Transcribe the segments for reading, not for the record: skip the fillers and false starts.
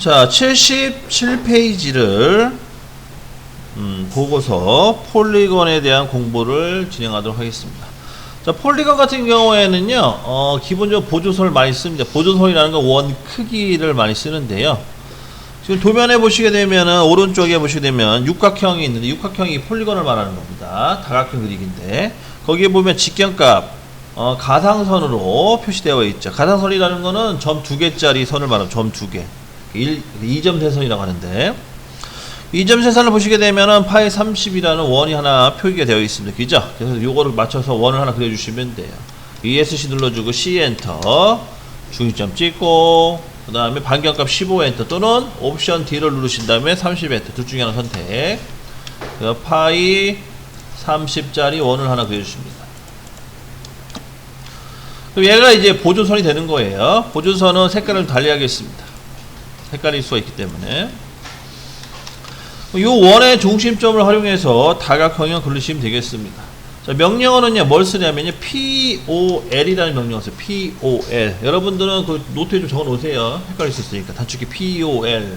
자, 77페이지를 보고서 폴리건에 대한 공부를 진행하도록 하겠습니다. 자, 폴리건 같은 경우에는요, 기본적으로 보조선을 많이 씁니다. 보조선이라는 건 원 크기를 많이 쓰는데요. 지금 도면에 보시게 되면은, 오른쪽에 보시게 되면 육각형이 있는데, 육각형이 폴리건을 말하는 겁니다. 다각형 그리기인데, 거기에 보면 직경값, 가상선으로 표시되어 있죠. 가상선이라는 거는 점 2개짜리 선을 말하면 점 2개. 2점 세선이라고 하는데, 2점 세선을 보시게 되면은 파이 30이라는 원이 하나 표기가 되어 있습니다. 그죠? 그래서 요거를 맞춰서 원을 하나 그려주시면 돼요. ESC 눌러주고 C 엔터, 중심점 찍고, 그 다음에 반경값 15 엔터 또는 옵션 D를 누르신 다음에 30 엔터 둘 중에 하나 선택. 그래서 파이 30짜리 원을 하나 그려주십니다. 그럼 얘가 이제 보조선이 되는 거예요. 보조선은 색깔을 달리하겠습니다. 헷갈릴 수가 있기 때문에 이 원의 중심점을 활용해서 다각형을 그리시면 되겠습니다. 자, 명령어는요 뭘 쓰냐면요 POL이라는 명령어 써요. POL. 여러분들은 그 노트에 좀 적어 놓으세요. 헷갈릴 수 있으니까. 단축키 POL.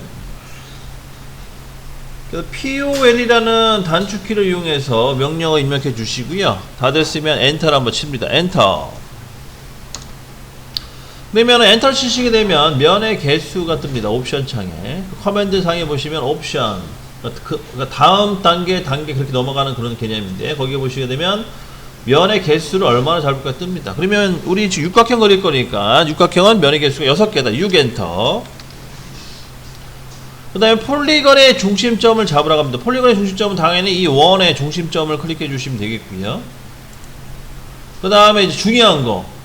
그래서 POL이라는 단축키를 이용해서 명령어 입력해 주시고요. 다 됐으면 엔터를 한번 칩니다. 엔터. 그러면 엔터를 치시게 되면 면의 개수가 뜹니다. 옵션 창에. 커맨드 상에 보시면 옵션, 그러니까 다음 단계 그렇게 넘어가는 그런 개념인데, 거기에 보시게 되면 면의 개수를 얼마나 잡을까 뜹니다. 그러면 우리 지금 육각형 그릴 거니까 육각형은 면의 개수가 6개다. 6 엔터. 그 다음에 폴리건의 중심점을 잡으라고 합니다. 폴리건의 중심점은 당연히 이 원의 중심점을 클릭해 주시면 되겠고요. 그 다음에 이제 중요한 거,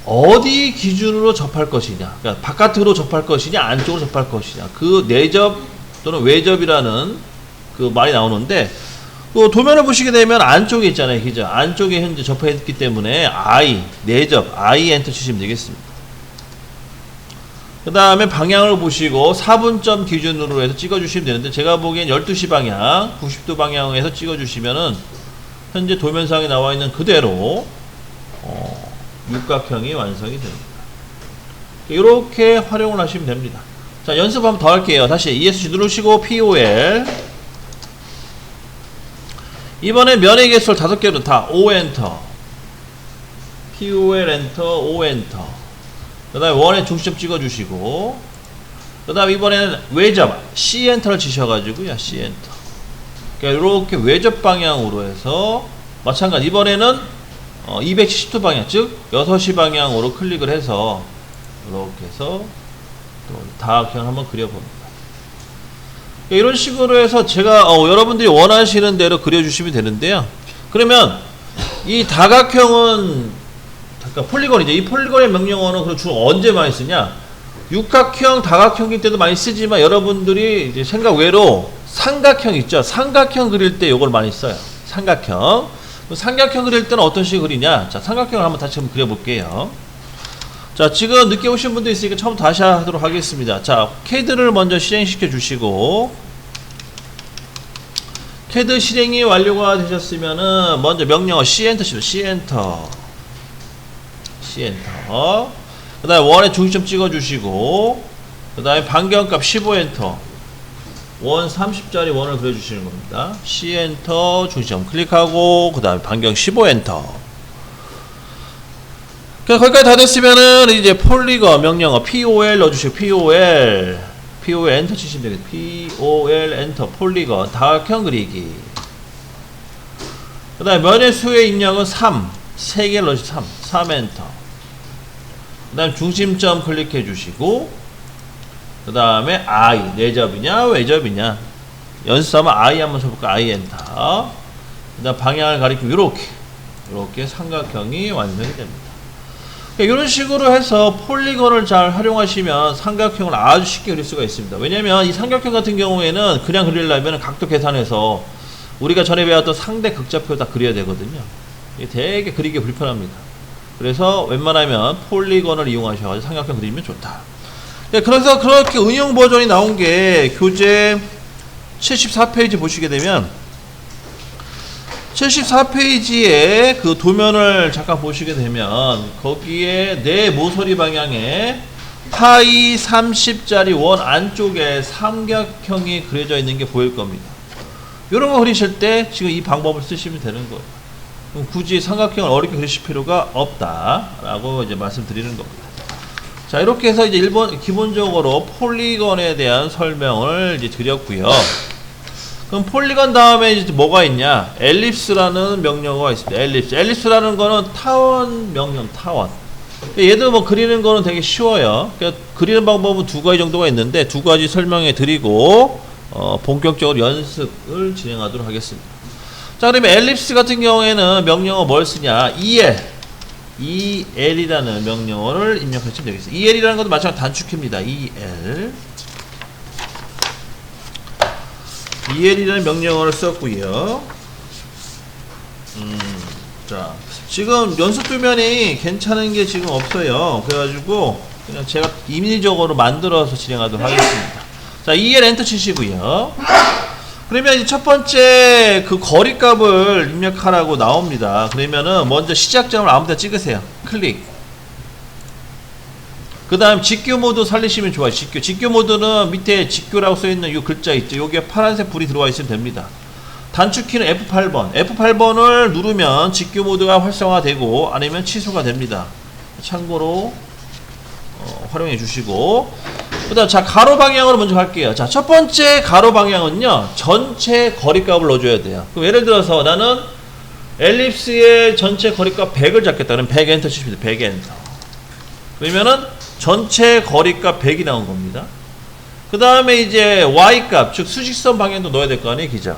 어디 기준으로 접할 것이냐, 그러니까 바깥으로 접할 것이냐 안쪽으로 접할 것이냐, 그 내접 또는 외접이라는 그 말이 나오는데, 그 도면을 보시게 되면 안쪽에 있잖아요. 그죠? 안쪽에 현재 접했기 때문에 I, 내접, I 엔터 치시면 되겠습니다. 그 다음에 방향을 보시고 4분점 기준으로 해서 찍어주시면 되는데, 제가 보기엔 12시 방향, 90도 방향에서 찍어주시면은 현재 도면상에 나와 있는 그대로 육각형이 완성이 됩니다. 이렇게 활용을 하시면 됩니다. 자, 연습 한번 더 할게요. 다시 ESC 누르시고 POL. 이번에 면의 개수를 5개로 다 O 엔터. POL 엔터, O 엔터. 그 다음에 원의 중심점 찍어주시고, 그 다음에 이번에는 외접 C 엔터를 치셔가지고요. C 엔터. 그러니까 이렇게 외접 방향으로 해서 마찬가지 이번에는 270도 방향, 즉 6시 방향으로 클릭을 해서 이렇게 해서 또 다각형을 한번 그려봅니다. 이런 식으로 해서 제가 여러분들이 원하시는 대로 그려주시면 되는데요. 그러면 이 다각형은 잠깐 폴리건이죠. 이 폴리건의 명령어는 그럼 주로 언제 많이 쓰냐? 육각형, 다각형일 때도 많이 쓰지만, 여러분들이 이제 생각 외로 삼각형 있죠. 삼각형 그릴 때 이걸 많이 써요. 삼각형. 삼각형 그릴 때는 어떤 식으로 그리냐? 자, 삼각형을 한번 다시 한번 그려볼게요. 자, 지금 늦게 오신 분도 있으니까 처음 다시 하도록 하겠습니다. 자, CAD를 먼저 실행시켜 주시고, CAD 실행이 완료가 되셨으면은 먼저 명령어 C 엔터 치세요. C 엔터. C 엔터. 그 다음에 원의 중심점 찍어 주시고, 그 다음에 반경값 15 엔터. 원 30짜리 원을 그려주시는 겁니다. C 엔터, 중심점 클릭하고, 그 다음에 반경 15 엔터. 거기까지 다 됐으면은 이제 폴리건 명령어 POL 넣어주시고, POL 엔터 치시면 되겠다. POL 엔터, 폴리건 다각형 그리기. 그 다음에 면의 수의 입력은 3, 3개를 넣으시고 3 엔터. 그 다음에 중심점 클릭해 주시고, 그 다음에 I, 내접이냐 외접이냐, 연습하면 I 한번 쳐볼까. I 엔터. 그 다음 방향을 가리키면 이렇게 삼각형이 완성이 됩니다. 이런 식으로 해서 폴리건을 잘 활용하시면 삼각형을 아주 쉽게 그릴 수가 있습니다. 왜냐면 이 삼각형 같은 경우에는 그냥 그리려면 각도 계산해서 우리가 전에 배웠던 상대 극좌표 다 그려야 되거든요. 이게 되게 그리기 불편합니다. 그래서 웬만하면 폴리건을 이용하셔서 삼각형 그리면 좋다. 그래서 그렇게 응용 버전이 나온 게 교재 74페이지 보시게 되면, 74페이지에 그 도면을 잠깐 보시게 되면 거기에 내 모서리 방향에 파이 30짜리 원 안쪽에 삼각형이 그려져 있는 게 보일 겁니다. 이런 거 그리실 때 지금 이 방법을 쓰시면 되는 거예요. 그럼 굳이 삼각형을 어렵게 그리실 필요가 없다라고 이제 말씀드리는 겁니다. 자, 이렇게 해서 이제 기본적으로 폴리건에 대한 설명을 이제 드렸고요. 그럼 폴리건 다음에 이제 뭐가 있냐? 엘립스라는 명령어가 있습니다. 엘립스라는 거는 타원 명령, 타원. 얘도 뭐 그리는 거는 되게 쉬워요. 그러니까 그리는 방법은 두 가지 정도가 있는데 두 가지 설명해 드리고 본격적으로 연습을 진행하도록 하겠습니다. 자, 그러면 엘립스 같은 경우에는 명령어 뭘 쓰냐? EL이라는 명령어를 입력하시면 되겠습니다. EL이라는 것도 마찬가지로 단축키입니다. EL이라는 명령어를 썼고요. 자, 지금 연습 도면이 괜찮은 게 지금 없어요. 그래가지고 그냥 제가 임의적으로 만들어서 진행하도록 하겠습니다. 자, EL 엔터 치시고요. 그러면 이제 첫 번째 그 거리값을 입력하라고 나옵니다. 그러면은 먼저 시작점을 아무데나 찍으세요. 클릭. 그 다음 직교 모드 살리시면 좋아요. 직교 모드는 밑에 직교라고 써있는 이 글자 있죠. 여기에 파란색 불이 들어와 있으면 됩니다. 단축키는 F8번. F8번을 누르면 직교 모드가 활성화되고 아니면 취소가 됩니다. 참고로 활용해 주시고, 그 다음 자, 가로 방향으로 먼저 갈게요. 자, 첫 번째 가로 방향은요, 전체 거리값을 넣어줘야 돼요. 그럼 예를 들어서 나는 엘립스의 전체 거리값 100을 잡겠다. 그럼 100 엔터 치십니다. 100 엔터. 그러면은 전체 거리값 100이 나온 겁니다. 그 다음에 이제 y값, 즉 수직선 방향도 넣어야 될 거 아니에요, 기자.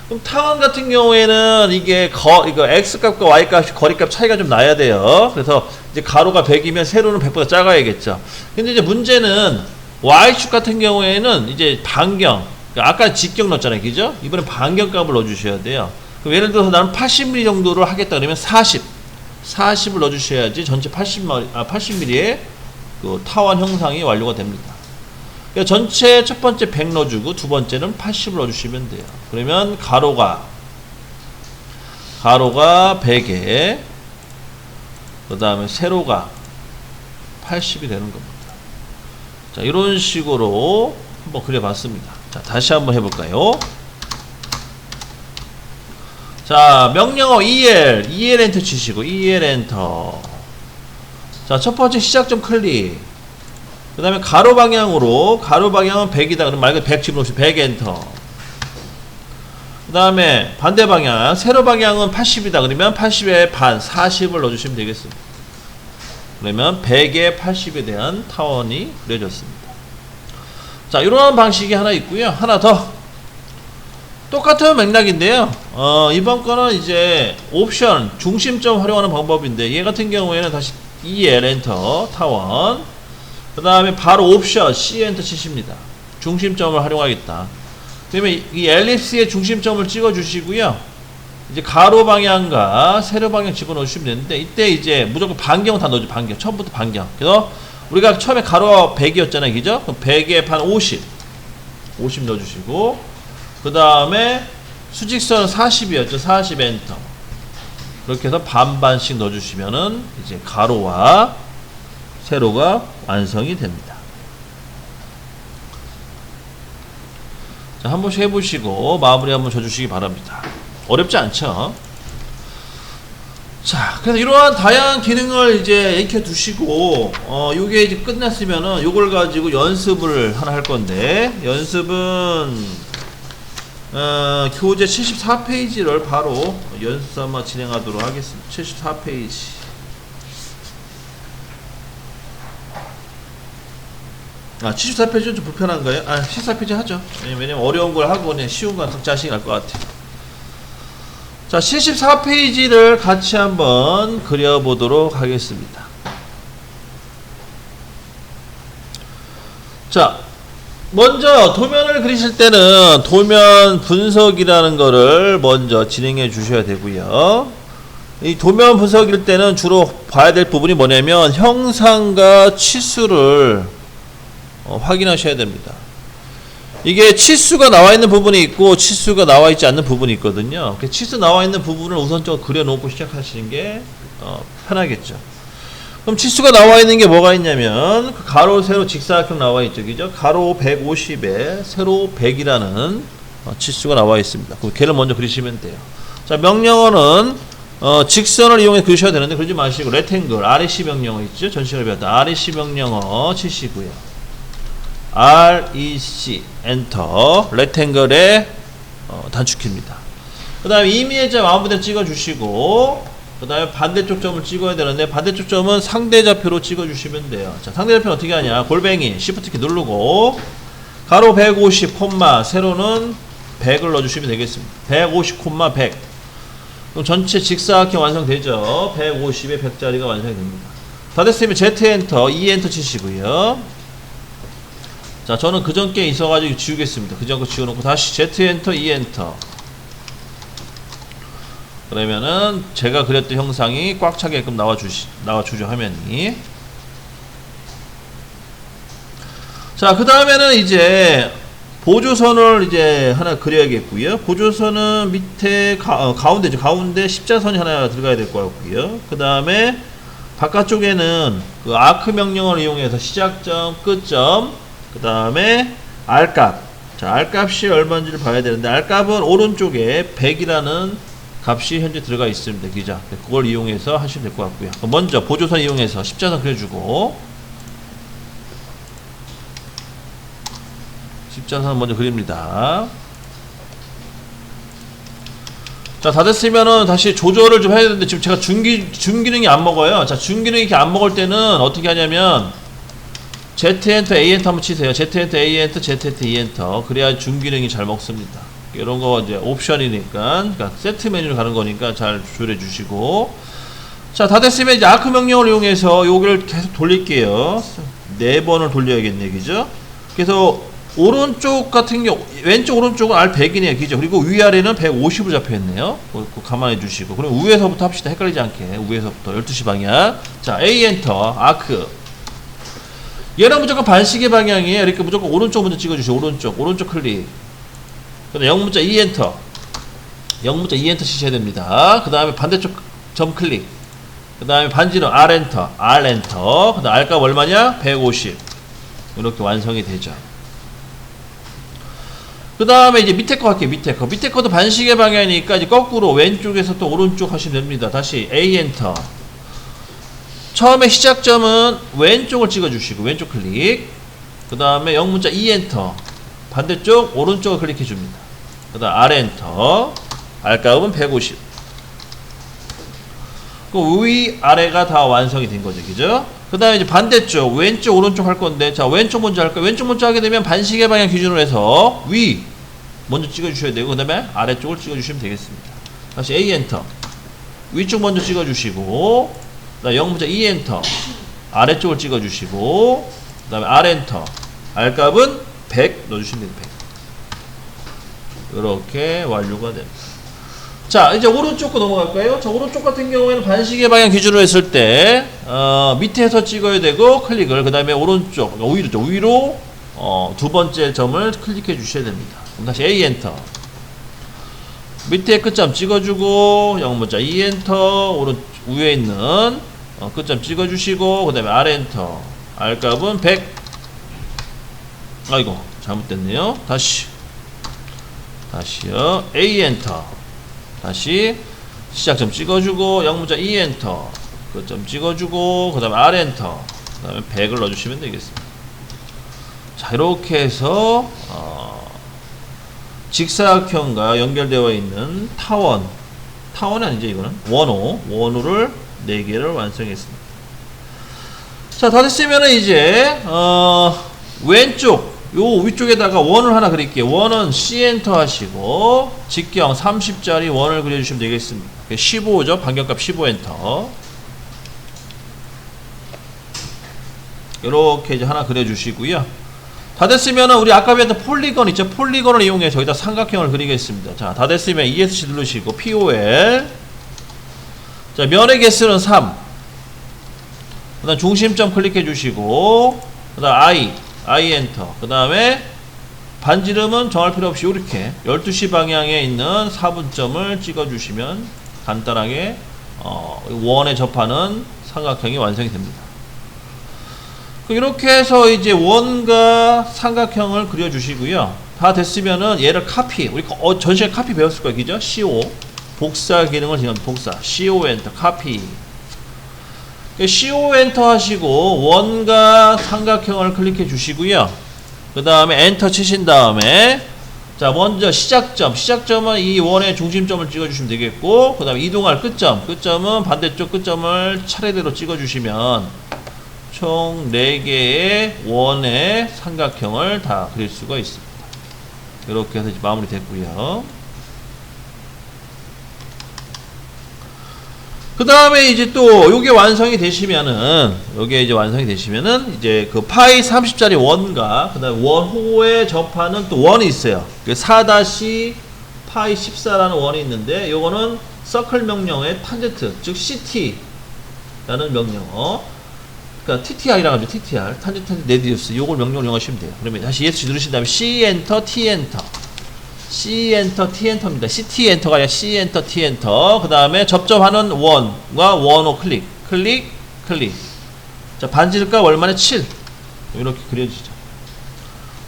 그럼 타원 같은 경우에는 이거 x값과 y값이 거리값 차이가 좀 나야 돼요. 그래서 이제 가로가 100이면 세로는 100보다 작아야겠죠. 근데 이제 문제는 y축 같은 경우에는 이제 반경, 그러니까 아까 직경 넣었잖아요, 그죠? 이번엔 반경값을 넣어주셔야 돼요. 그럼 예를 들어서 나는 80mm 정도를 하겠다 그러면 40을 넣어주셔야지 전체 80mm의 그 타원 형상이 완료가 됩니다. 그러니까 전체 첫 번째 100 넣어주고 두 번째는 80을 넣어주시면 돼요. 그러면 가로가 100에 그 다음에 세로가 80이 되는 겁니다. 자, 이런 식으로 한번 그려봤습니다. 자, 다시 한번 해볼까요? 자, 명령어 EL 엔터 치시고 EL 엔터. 자, 첫 번째 시작점 클릭. 그 다음에 가로 방향은 100이다. 그럼 말 그대로 100 집어넣으시고 100 엔터. 그 다음에 반대 방향, 세로 방향은 80이다. 그러면 80의 반, 40을 넣어주시면 되겠습니다. 그러면 100에 80에 대한 타원이 그려졌습니다. 자, 이런 방식이 하나 있고요. 하나 더. 똑같은 맥락인데요. 이번 거는 이제 옵션, 중심점 활용하는 방법인데, 얘 같은 경우에는 다시 EL 엔터, 타원. 그 다음에 바로 옵션, C 엔터 치십니다. 중심점을 활용하겠다. 그러면 이 엘립스의 중심점을 찍어 주시고요. 이제 가로 방향과 세로 방향 집어넣으시면 되는데, 이때 이제 무조건 반경 다 넣어줘. 반경. 처음부터 반경. 그래서 우리가 처음에 가로 100이었잖아요. 그죠? 그럼 100에 반 50 넣어주시고, 그 다음에 수직선은 40이었죠. 40 엔터. 그렇게 해서 반반씩 넣어주시면은 이제 가로와 세로가 완성이 됩니다. 자, 한 번씩 해보시고 마무리 한번 줘주시기 바랍니다. 어렵지 않죠? 자, 그래서 이러한 다양한 기능을 이제 익혀 두시고, 요게 이제 끝났으면은 요걸 가지고 연습을 하나 할 건데, 연습은 교재 74페이지를 바로 연습 삼아 진행하도록 하겠습니다. 74페이지. 아, 74페이지는 좀 불편한가요? 아, 74페이지 하죠. 왜냐면 어려운 걸 하고 그냥 쉬운 건 자신이 날 것 같아요. 자, 74페이지를 같이 한번 그려보도록 하겠습니다. 자, 먼저 도면을 그리실 때는 도면 분석이라는 거를 먼저 진행해 주셔야 되고요. 이 도면 분석일 때는 주로 봐야 될 부분이 뭐냐면 형상과 치수를 확인하셔야 됩니다. 이게 치수가 나와 있는 부분이 있고 치수가 나와 있지 않는 부분이 있거든요. 치수 나와 있는 부분을 우선적으로 그려놓고 시작하시는 게 편하겠죠. 그럼 치수가 나와 있는 게 뭐가 있냐면 그 가로 세로 직사각형 나와 있죠, 그죠? 가로 150에 세로 100이라는 치수가 나와 있습니다. 그 걔를 먼저 그리시면 돼요. 자, 명령어는 직선을 이용해 그리셔야 되는데 그러지 마시고 레탱글 REC 명령어 있죠? 전 시간에 배웠다 REC 명령어 치시고요. REC 엔터 레탱글의 단축키입니다. 그 다음에 임의의 점 아무데나 찍어주시고 그 다음에 반대쪽 점을 찍어야 되는데 반대쪽 점은 상대좌표로 찍어주시면 돼요. 자, 상대좌표는 어떻게 하냐, 골뱅이 Shift 키 누르고 가로 150, 세로는 100을 넣어주시면 되겠습니다. 150, 100 그럼 전체 직사각형 완성되죠. 150에 100짜리가 완성이 됩니다. 다 됐으면 Z 엔터, E 엔터 치시고요. 자, 저는 그전 게 있어가지고 지우겠습니다. 그전 거 지워놓고 다시 Z 엔터, E 엔터. 그러면은 제가 그렸던 형상이 꽉 차게끔 나와주죠, 화면이. 자, 그 다음에는 이제 보조선을 이제 하나 그려야겠고요. 보조선은 밑에 가운데죠. 가운데 십자선이 하나 들어가야 될 것 같고요. 그 다음에 바깥쪽에는 그 아크 명령어를 이용해서 시작점, 끝점, 그 다음에 R값. 자, R값이 얼마인지를 봐야 되는데 R값은 오른쪽에 100이라는 값이 현재 들어가 있습니다. 기자. 그걸 이용해서 하시면 될 것 같고요. 먼저 보조선 이용해서 십자선 그려주고 십자선 먼저 그립니다. 자, 다 됐으면은 다시 조절을 좀 해야 되는데 지금 제가 준기능이 안 먹어요. 자, 준기능이 이렇게 안 먹을 때는 어떻게 하냐면 Z 엔터 A 엔터 한번 치세요. Z 엔터 A 엔터 Z 엔터 E 엔터. 그래야 준기능이 잘 먹습니다. 이런 거 이제 옵션이니까, 그러니까 세트 메뉴로 가는 거니까 잘 조절해 주시고. 자, 다 됐으면 이제 아크 명령을 이용해서 여기를 계속 돌릴게요. 4번을 돌려야겠네, 그죠? 그래서 오른쪽 같은 경우, 왼쪽 오른쪽은 R100이네요, 그죠? 그리고 위아래는 150으로 잡혀 있네요. 그거 감안해 주시고. 그럼 위에서부터 합시다. 헷갈리지 않게. 위에서부터 12시 방향. 자, A 엔터, 아크. 얘는 무조건 반시계 방향이에요. 이렇게 무조건 오른쪽 먼저 찍어주시고, 오른쪽 클릭. 그 다음에 영문자 E 엔터, 영문자 E 엔터 치셔야 됩니다. 그 다음에 반대쪽 점 클릭. 그 다음에 반지는 R 엔터, R 엔터. 그 다음 R값 얼마냐? 150. 이렇게 완성이 되죠. 그 다음에 이제 밑에 거 할게요. 밑에 거도 반시계 방향이니까 이제 거꾸로 왼쪽에서 또 오른쪽 하시면 됩니다. 다시 A 엔터. 처음에 시작점은 왼쪽을 찍어주시고 왼쪽 클릭. 그 다음에 영문자 E 엔터. 반대쪽 오른쪽을 클릭해 줍니다. 그 다음 R 엔터. R값은 150. 그 위 아래가 다 완성이 된 거죠, 그죠? 그 다음에 이제 반대쪽 왼쪽 오른쪽 할 건데, 자, 왼쪽 먼저 할까요? 왼쪽 먼저 하게 되면 반시계 방향 기준으로 해서 위 먼저 찍어 주셔야 되고, 그 다음에 아래쪽을 찍어 주시면 되겠습니다. 다시 A 엔터. 위쪽 먼저 찍어 주시고, 그 다음에 영문자 E 엔터. 아래쪽을 찍어 주시고, 그 다음에 R 엔터. R값은 100 넣어주시면 됩니다. 100. 이렇게 완료가 됩니다. 자, 이제 오른쪽 거 넘어갈까요? 자, 오른쪽 같은 경우에는 반시계 방향 기준으로 했을 때 밑에서 찍어야 되고 클릭을, 그 다음에 오른쪽 위로 두 번째 점을 클릭해 주셔야 됩니다. 그럼 다시 A 엔터. 밑에 끝점 찍어주고 영문자 E 엔터. 오른 위에 있는 끝점 찍어주시고, 그 다음에 R 엔터. R값은 100. 아이고 잘못됐네요. 다시요. A 엔터. 다시 시작점 찍어주고 영문자 E 엔터. 끝점 찍어주고 그 다음에 R 엔터. 그 다음에 100을 넣어주시면 되겠습니다. 자, 이렇게 해서 직사각형과 연결되어 있는 타원이 아니죠, 이거는 원호를 4개를 완성했습니다. 자, 다 됐으면은 이제 왼쪽 요 위쪽에다가 원을 하나 그릴게요. 원은 C 엔터 하시고 직경 30짜리 원을 그려주시면 되겠습니다. 15죠. 반경값 15 엔터. 이렇게 이제 하나 그려주시고요. 다 됐으면 우리 아까 배웠던 폴리건 있죠. 폴리건을 이용해서 여기다 삼각형을 그리겠습니다. 자, 다 됐으면 ESC 누르시고 POL. 자, 면의 개수는 3. 그 다음 중심점 클릭해 주시고, 그 다음 I 엔터. 그 다음에 반지름은 정할 필요 없이 이렇게 12시 방향에 있는 4분점을 찍어 주시면 간단하게 원에 접하는 삼각형이 완성이 됩니다. 이렇게 해서 이제 원과 삼각형을 그려주시고요. 다 됐으면은 얘를 카피, 우리 전 시간에 카피 배웠을 거예요. 그죠? CO 복사 기능을 지금 복사 CO 엔터 카피. CO 엔터 하시고 원과 삼각형을 클릭해 주시고요. 그 다음에 엔터 치신 다음에 자 먼저 시작점은 이 원의 중심점을 찍어 주시면 되겠고, 그 다음에 이동할 끝점은 반대쪽 끝점을 차례대로 찍어 주시면 총 4개의 원의 삼각형을 다 그릴 수가 있습니다. 이렇게 해서 이제 마무리 됐고요. 그 다음에 이제 또 요게 완성이 되시면은 이제 그 파이 30짜리 원과 그 다음에 원호에 접하는 또 원이 있어요. 4-파이 14라는 원이 있는데 요거는 서클 명령의 탄젠트, 즉 CT라는 명령어, 그러니까 TTR이라고 하죠. TTR 탄젠트 레디우스, 요걸 명령을 이용하시면 돼요. 그러면 다시 ESC 누르신 다음에 C 엔터 T 엔터, C 엔터 T 엔터입니다. CT 엔터가 아니라 C 엔터 T 엔터. 그 다음에 접점하는 원과 원호 클릭. 자, 반지름값 얼마나? 7. 이렇게 그려지죠.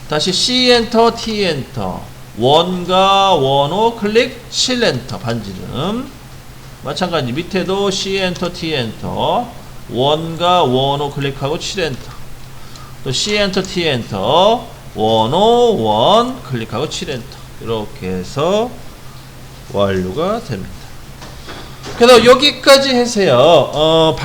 다시 C 엔터 T 엔터, 원과 원호 클릭 7 엔터 반지름. 마찬가지 밑에도 C 엔터 T 엔터, 원과 원호 클릭하고 7 엔터. 또 C 엔터 T 엔터, 원호 원 클릭하고 7 엔터. 이렇게 해서 완료가 됩니다. 그래서 여기까지 해서요.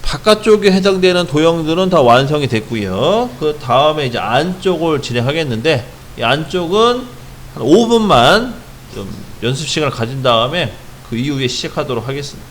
바깥쪽에 해당되는 도형들은 다 완성이 됐고요. 그 다음에 이제 안쪽을 진행하겠는데, 이 안쪽은 한 5분만 좀 연습 시간을 가진 다음에 그 이후에 시작하도록 하겠습니다.